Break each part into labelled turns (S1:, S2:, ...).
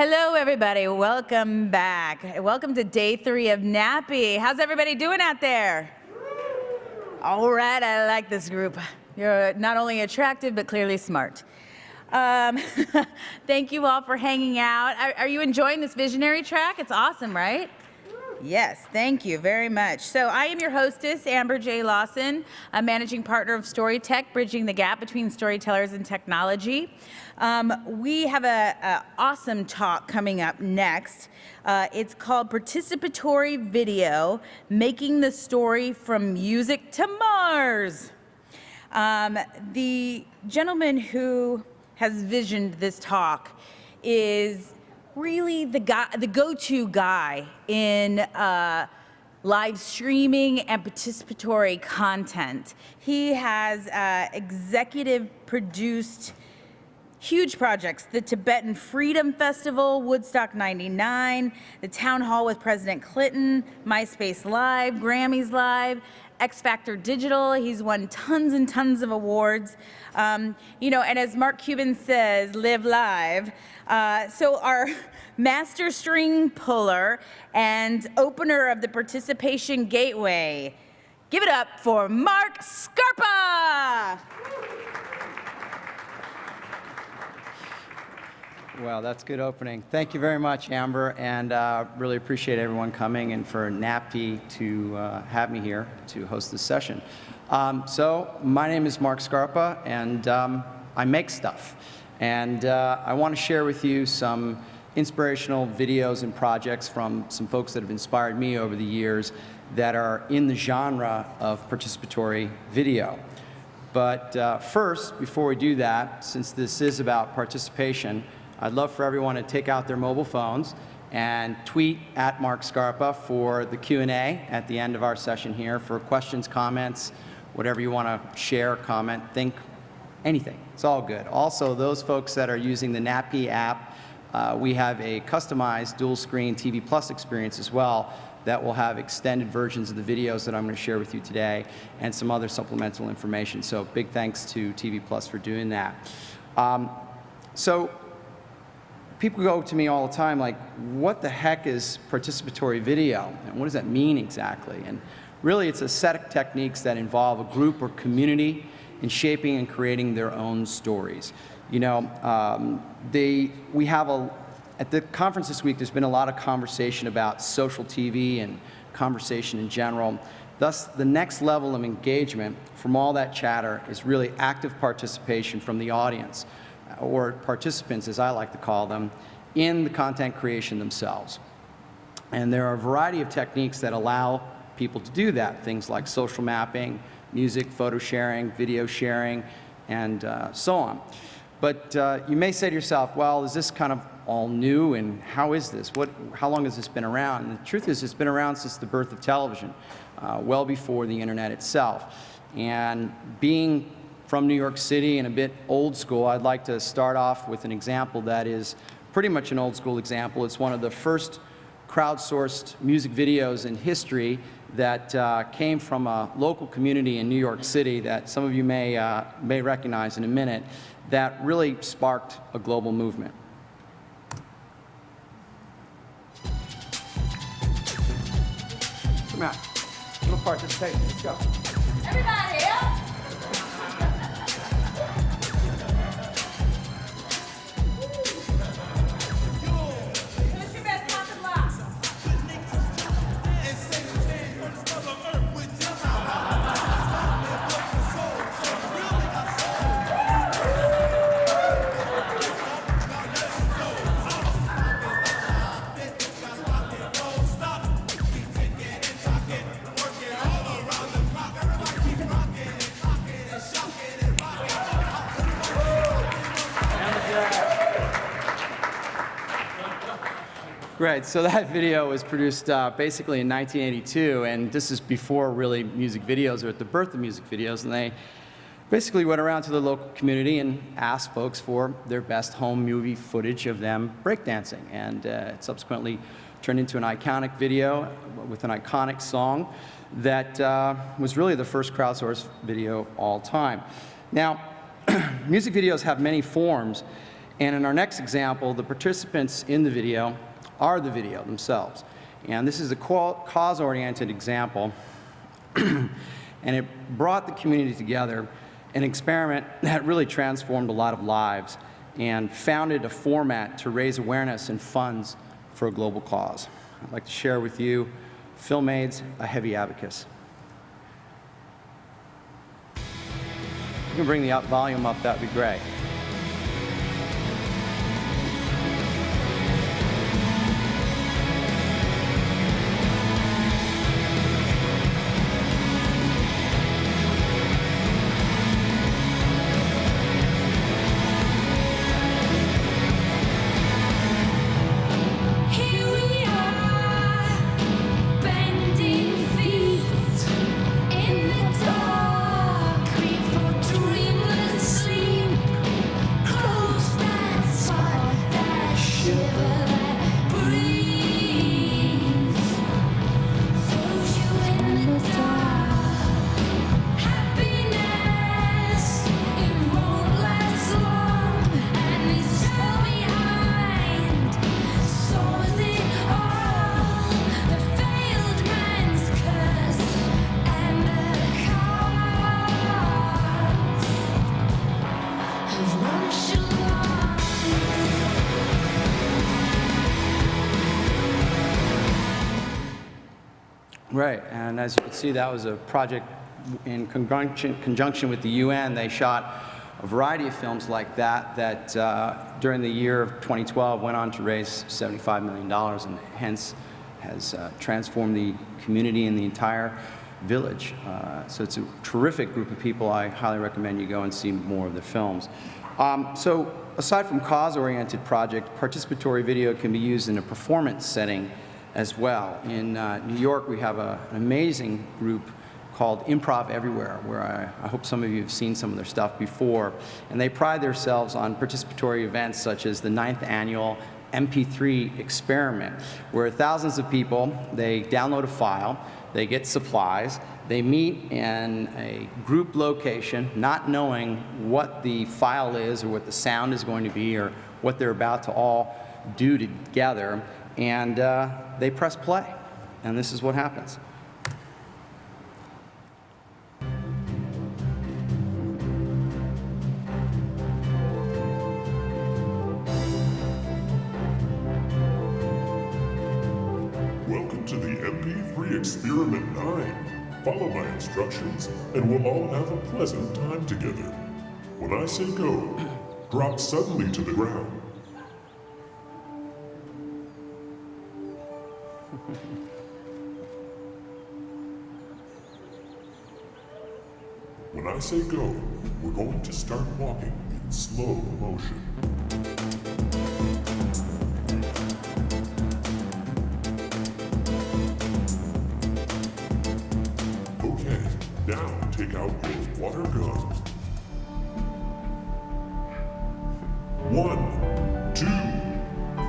S1: Hello, everybody. Welcome back. Welcome to day 3 of NATPE. How's everybody doing out there? All right, I like this group. You're not only attractive, but clearly smart. Thank you all for hanging out. Are you enjoying this visionary track? It's awesome, right? Yes, thank you very much. So I am your hostess, Amber J. Lawson, a managing partner of Storytech, bridging the gap between storytellers and technology. We have an awesome talk coming up next. It's called Participatory Video, Making the Story from Music to Mars. The gentleman who has visioned this talk is really the go-to guy in live streaming and participatory content. He has executive produced huge projects: the Tibetan Freedom Festival, Woodstock '99, the Town Hall with President Clinton, MySpace Live, Grammys Live, X Factor Digital. He's won tons and tons of awards. You know, and as Mark Cuban says, live live. So our master string puller and opener of the Participation Gateway, give it up for Marc Scarpa!
S2: Well, that's good opening. Thank you very much, Amber, and really appreciate everyone coming and for NATPE to have me here to host this session. So my name is Marc Scarpa, and I make stuff. And I want to share with you some inspirational videos and projects from some folks that have inspired me over the years that are in the genre of participatory video. But first, before we do that, since this is about participation, I'd love for everyone to take out their mobile phones and tweet at Marc Scarpa for the Q&A at the end of our session here for questions, comments, whatever you want to share, comment, think, anything. It's all good. Also, those folks that are using the NATPE app, we have a customized dual-screen TV Plus experience as well that will have extended versions of the videos that I'm going to share with you today and some other supplemental information. So big thanks to TV Plus for doing that. So people go to me all the time like, what the heck is participatory video? And what does that mean exactly? And really, it's a set of techniques that involve a group or community in shaping and creating their own stories. You know, at the conference this week, there's been a lot of conversation about social TV and conversation in general. Thus, the next level of engagement from all that chatter is really active participation from the audience, or participants, as I like to call them, in the content creation themselves. And there are a variety of techniques that allow people to do that, things like social mapping, music, photo sharing, video sharing, and so on. But you may say to yourself, well, is this kind of all new, and how is this? How long has this been around? And the truth is, it's been around since the birth of television, well before the internet itself. And being from New York City and a bit old school, I'd like to start off with an example that is pretty much an old school example. It's one of the first crowdsourced music videos in history that came from a local community in New York City that some of you may recognize in a minute, that really sparked a global movement. Come on, a little participation, let's go.
S1: Everybody, up!
S2: Great, so that video was produced basically in 1982, and this is before really music videos, or at the birth of music videos, and they basically went around to the local community and asked folks for their best home movie footage of them breakdancing, and it subsequently turned into an iconic video with an iconic song that was really the first crowdsourced video of all time. Now, music videos have many forms, And in our next example, the participants in the video are the video themselves. And this is a cause-oriented example, and it brought the community together, an experiment that really transformed a lot of lives and founded a format to raise awareness and funds for a global cause. I'd like to share with you Film Aids, a Heavy Abacus. If you can bring the volume up, that would be great. Right, and as you can see, that was a project in conjunction with the UN. They shot a variety of films like that during the year of 2012 went on to raise $75 million and hence has transformed the community and the entire village. So it's a terrific group of people. I highly recommend you go and see more of the films. So aside from cause-oriented project, participatory video can be used in a performance setting as well. In New York, we have an amazing group called Improv Everywhere, where I hope some of you have seen some of their stuff before. And they pride themselves on participatory events such as the 9th annual MP3 Experiment, where thousands of people, they download a file, they get supplies, they meet in a group location, not knowing what the file is or what the sound is going to be or what they're about to all do together, and they press play, and this is what happens.
S3: Welcome to the MP3 Experiment 9. Follow my instructions, and we'll all have a pleasant time together. When I say go, drop suddenly to the ground. When I say go, we're going to start walking in slow motion. Okay, now take out your water gun. 1, 2,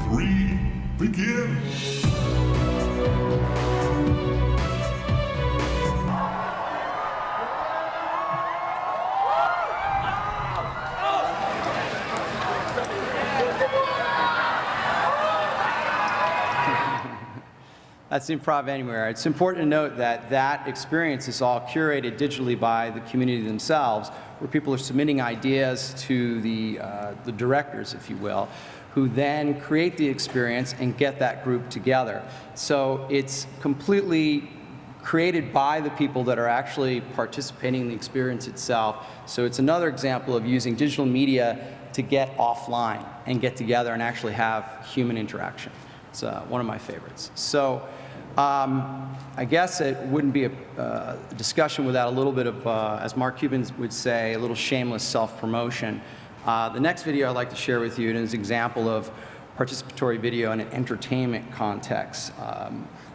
S3: 3, begin!
S2: That's Improv Anywhere. It's important to note that that experience is all curated digitally by the community themselves, where people are submitting ideas to the directors, if you will, who then create the experience and get that group together. So it's completely created by the people that are actually participating in the experience itself. So it's another example of using digital media to get offline and get together and actually have human interaction. It's one of my favorites. So I guess it wouldn't be a discussion without a little bit of, as Mark Cuban would say, a little shameless self-promotion. The next video I'd like to share with you is an example of participatory video in an entertainment context.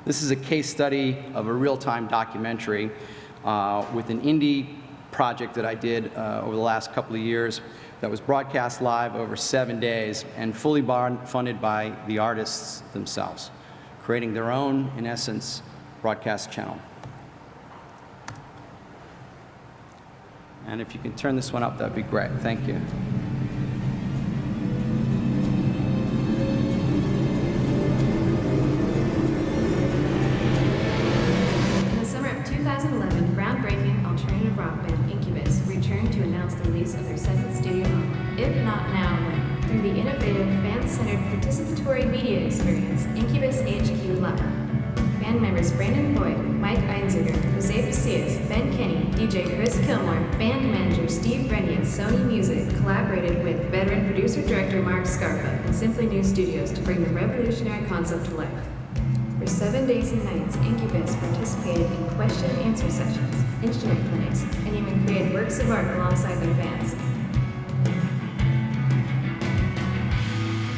S2: This is a case study of a real-time documentary with an indie project that I did over the last couple of years that was broadcast live over 7 days and fully funded by the artists themselves, creating their own, in essence, broadcast channel. And if you can turn this one up, that'd be great. Thank you.
S4: announced the release of their second studio album, If Not Now When, through the innovative, fan-centered participatory media experience, Incubus HQ Live. Band members Brandon Boyd, Mike Einziger, Jose Pasillas, Ben Kenny, DJ Chris Kilmore, band manager Steve Rennie and Sony Music collaborated with veteran producer-director Marc Scarpa and Simply New Studios to bring the revolutionary concept to life. For 7 days and nights, Incubus participated in question and answer sessions, instrument clinics, and even created works of art alongside their fans.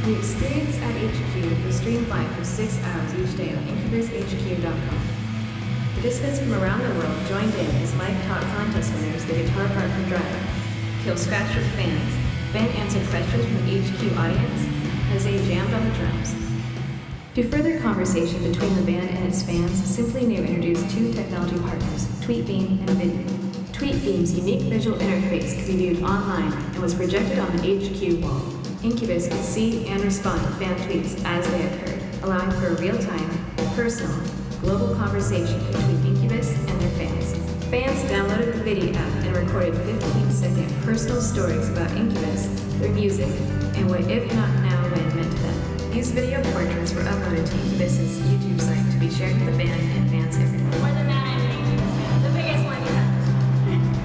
S4: The experience at HQ was streamed live for 6 hours each day on IncubusHQ.com. Participants from around the world joined in as Mike taught contest winners the guitar part from Drive, Kill Scratch with fans, Ben answered questions from the HQ audience, Jose jammed on the drums. To further conversation between the band and its fans, Simply New introduced 2 technology partners, TweetBeam and Video. TweetBeam's unique visual interface could be viewed online and was projected on the HQ wall. Incubus could see and respond to fan tweets as they occurred, allowing for a real-time, personal, global conversation between Incubus and their fans. Fans downloaded the Video app and recorded 15-second personal stories about Incubus, their music, and what If Not Now When meant to them. These video portraits were uploaded to Incubus's YouTube site to be shared with the band and fans everywhere.
S5: More than that, I'm an Incubus fan. The biggest one yet.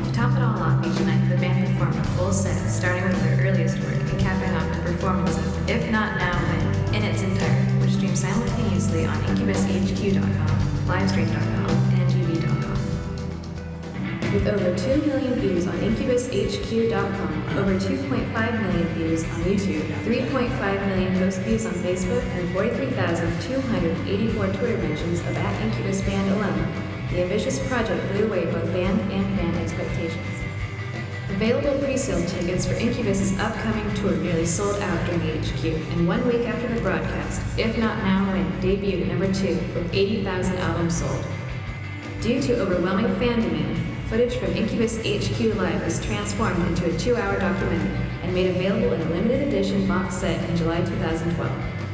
S4: To top it all off, each night the band performed a full set, starting with their earliest work and capping off the performance of If Not Now When in its entirety, which streamed simultaneously on IncubusHQ.com, Livestream.com, and NGV.com. With over 2 million views on IncubusHQ.com, over 2.5 million views on YouTube, 3.5 million post views on Facebook, and 43,284 Twitter mentions of @Incubus Band alone, the ambitious project blew away both band and fan expectations. Available pre-sale tickets for Incubus's upcoming tour nearly sold out during the HQ, and 1 week after the broadcast, If Not Now When debuted at number 2 with 80,000 albums sold. Due to overwhelming fan demand, footage from Incubus HQ Live was transformed into a 2-hour documentary and made available in a limited edition box set in July 2012.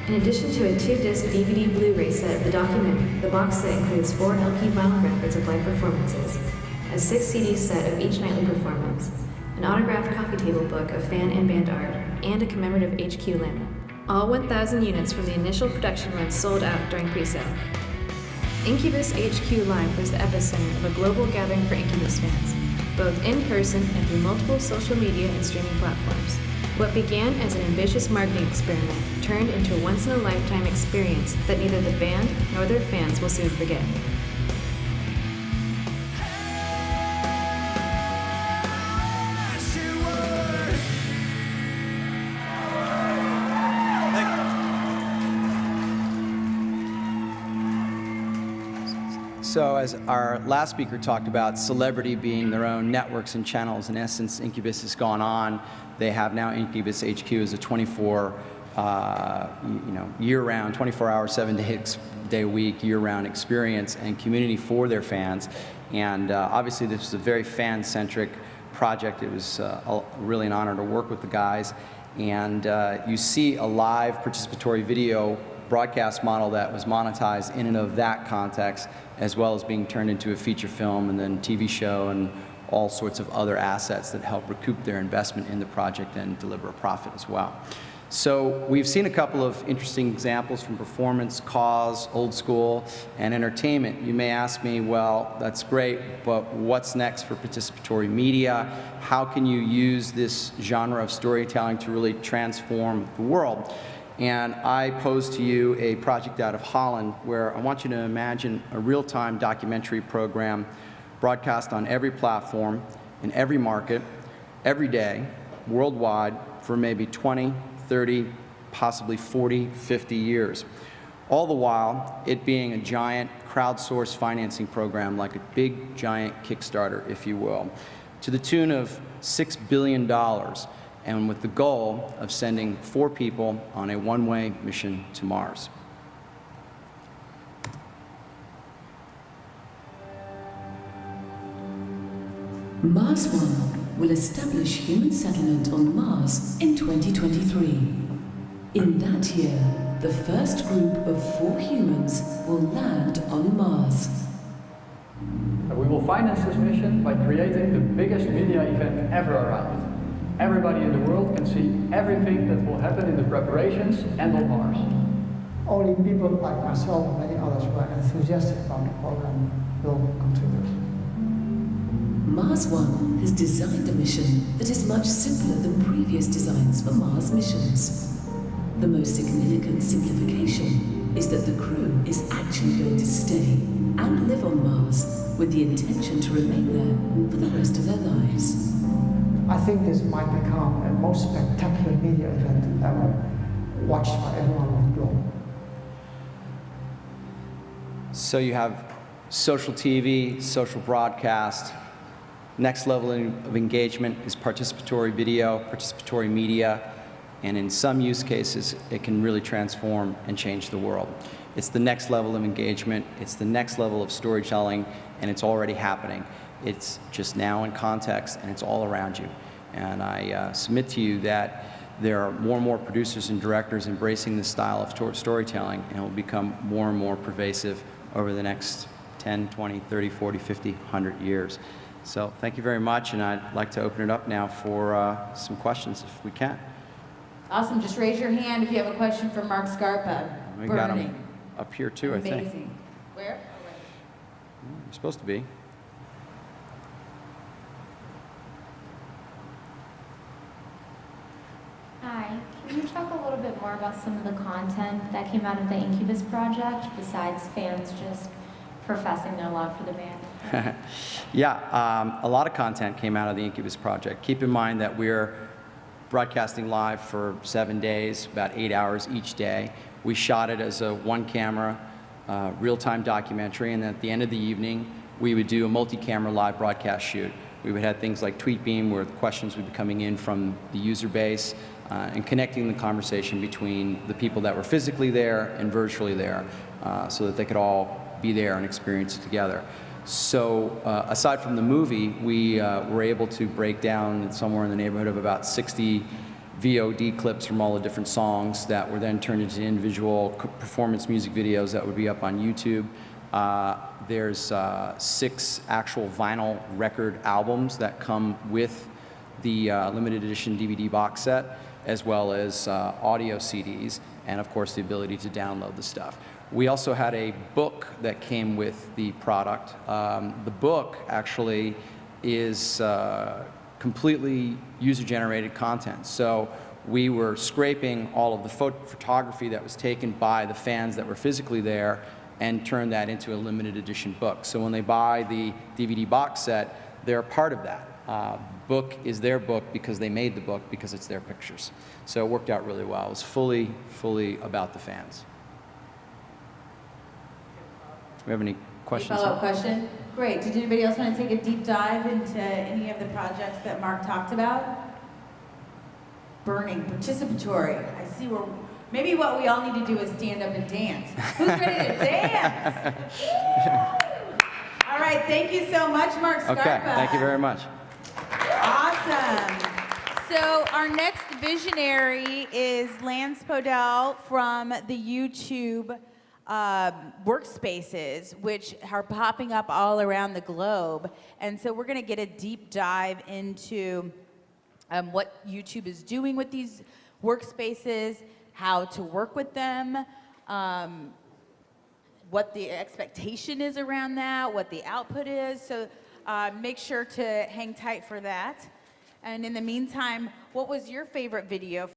S4: In addition to a 2-disc DVD Blu-ray set of the documentary, the box set includes 4 LP vinyl records of live performances, a 6 CD set of each nightly performance, an autographed coffee table book of fan and band art, and a commemorative HQ laminate. All 1,000 units from the initial production run sold out during pre-sale. Incubus HQ Live was the epicenter of a global gathering for Incubus fans, both in person and through multiple social media and streaming platforms. What began as an ambitious marketing experiment turned into a once-in-a-lifetime experience that neither the band nor their fans will soon forget.
S2: So as our last speaker talked about, celebrity being their own networks and channels, in essence, Incubus has gone on. They have now Incubus HQ as a 24, year-round, 24-hour, 7-day a week, year-round experience and community for their fans. And obviously, this is a very fan-centric project. It was really an honor to work with the guys. And you see a live participatory video broadcast model that was monetized in and of that context, as well as being turned into a feature film and then TV show and all sorts of other assets that help recoup their investment in the project and deliver a profit as well. So we've seen a couple of interesting examples from performance, cause, old school, and entertainment. You may ask me, well, that's great, but what's next for participatory media? How can you use this genre of storytelling to really transform the world? And I pose to you a project out of Holland where I want you to imagine a real-time documentary program broadcast on every platform, in every market, every day, worldwide, for maybe 20, 30, possibly 40, 50 years. All the while, it being a giant crowdsourced financing program, like a big, giant Kickstarter, if you will, to the tune of $6 billion. And with the goal of sending 4 people on a one-way mission to Mars.
S6: Mars One will establish human settlement on Mars in 2023. In that year, the first group of 4 humans will land on Mars.
S7: I We will finance this mission by creating the biggest media event ever around. Everybody in the world can see everything that will happen in the preparations and on Mars.
S8: Only people like myself and many others who are enthusiastic about the program will contribute.
S6: Mars One has designed a mission that is much simpler than previous designs for Mars missions. The most significant simplification is that the crew is actually going to stay and live on Mars with the intention to remain there for the rest of their lives.
S8: I think this might become the most spectacular media event ever, watched by everyone on the globe.
S2: So you have social TV, social broadcast. Next level of engagement is participatory video, participatory media, and in some use cases, it can really transform and change the world. It's the next level of engagement, it's the next level of storytelling, and it's already happening. It's just now in context, and it's all around you. And I submit to you that there are more and more producers and directors embracing this style of storytelling, and it will become more and more pervasive over the next 10, 20, 30, 40, 50, 100 years. So thank you very much, and I'd like to open it up now for some questions if we can.
S1: Awesome. Just raise your hand if you have a question for Marc Scarpa.
S2: We got him up here too, I think.
S1: Amazing. Where?
S2: You're supposed to be.
S5: Hi, can you talk a little bit more about some of the content that came out of the Incubus Project, besides fans just professing their love for the band?
S2: Yeah, a lot of content came out of the Incubus Project. Keep in mind that we're broadcasting live for 7 days, about 8 hours each day. We shot it as a one-camera, real-time documentary, and at the end of the evening, we would do a multi-camera live broadcast shoot. We would have things like TweetBeam, where the questions would be coming in from the user base, and connecting the conversation between the people that were physically there and virtually there, so that they could all be there and experience it together. So aside from the movie, we were able to break down somewhere in the neighborhood of about 60 VOD clips from all the different songs that were then turned into individual performance music videos that would be up on YouTube. There's 6 actual vinyl record albums that come with the limited edition DVD box set, as well as audio CDs, and of course the ability to download the stuff. We also had a book that came with the product. The book actually is completely user-generated content. So we were scraping all of the photography that was taken by the fans that were physically there and turned that into a limited edition book. So when they buy the DVD box set, they're a part of that. Book is their book because they made the book, because it's their pictures. So it worked out really well. It was fully about the fans. Do we have any questions?
S1: Follow-up question? Great. Did anybody else want to take a deep dive into any of the projects that Marc talked about? Burning, participatory. I see where maybe what we all need to do is stand up and dance. Who's ready to dance? All right. Thank you so much, Marc Scarpa.
S2: Okay. Thank you very much.
S1: Awesome. So our next visionary is Lance Podell from the YouTube workspaces, which are popping up all around the globe. And so we're going to get a deep dive into what YouTube is doing with these workspaces, how to work with them, what the expectation is around that, what the output is. So make sure to hang tight for that. And in the meantime, what was your favorite video